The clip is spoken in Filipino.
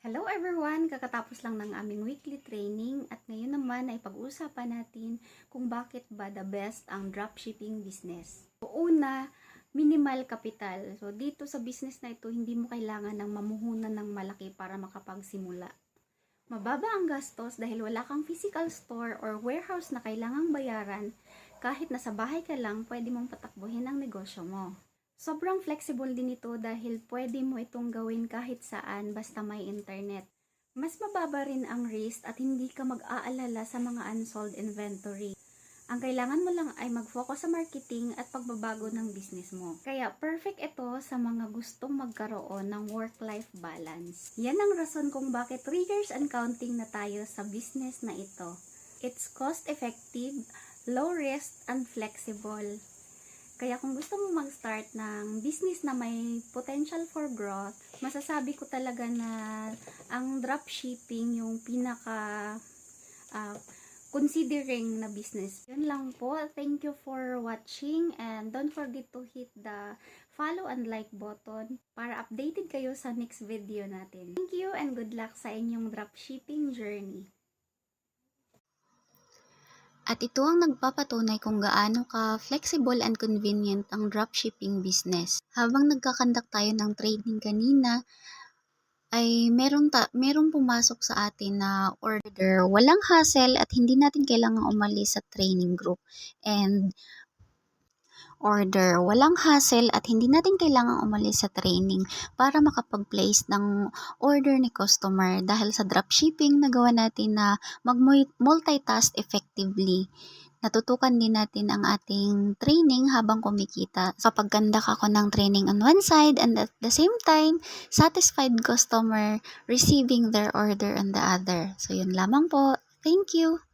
Hello everyone! Kakatapos lang ng aming weekly training at ngayon naman ay pag-uusapan natin kung bakit ba the best ang dropshipping business. Una, minimal capital. So dito sa business na ito, hindi mo kailangan ng mamuhunan ng malaki para makapagsimula. Mababa ang gastos dahil wala kang physical store or warehouse na kailangang bayaran. Kahit nasa bahay ka lang, pwede mong patakbuhin ang negosyo mo. Sobrang flexible din ito dahil pwede mo itong gawin kahit saan basta may internet. Mas mababa rin ang risk at hindi ka mag-aalala sa mga unsold inventory. Ang kailangan mo lang ay mag-focus sa marketing at pagbabago ng business mo. Kaya perfect ito sa mga gustong magkaroon ng work-life balance. Yan ang rason kung bakit 3 years and counting na tayo sa business na ito. It's cost-effective, low risk, and flexible. Kaya kung gusto mo mag-start ng business na may potential for growth, masasabi ko talaga na ang dropshipping yung pinaka considering na business. Yun lang po. Thank you for watching and don't forget to hit the follow and like button para updated kayo sa next video natin. Thank you and good luck sa inyong dropshipping journey. At ito ang nagpapatunay kung gaano ka-flexible and convenient ang dropshipping business. Habang nagkakandak tayo ng training kanina, ay merong pumasok sa atin na order. Walang hassle at hindi natin kailangang umalis sa training group. And order. Walang hassle at hindi natin kailangang umalis sa training para makapag-place ng order ni customer dahil sa dropshipping nagawa natin na mag-multitask effectively. Natutukan din natin ang ating training habang kumikita. Kapag conduct ako ng training on one side and at the same time, satisfied customer receiving their order on the other. So yun lamang po. Thank you!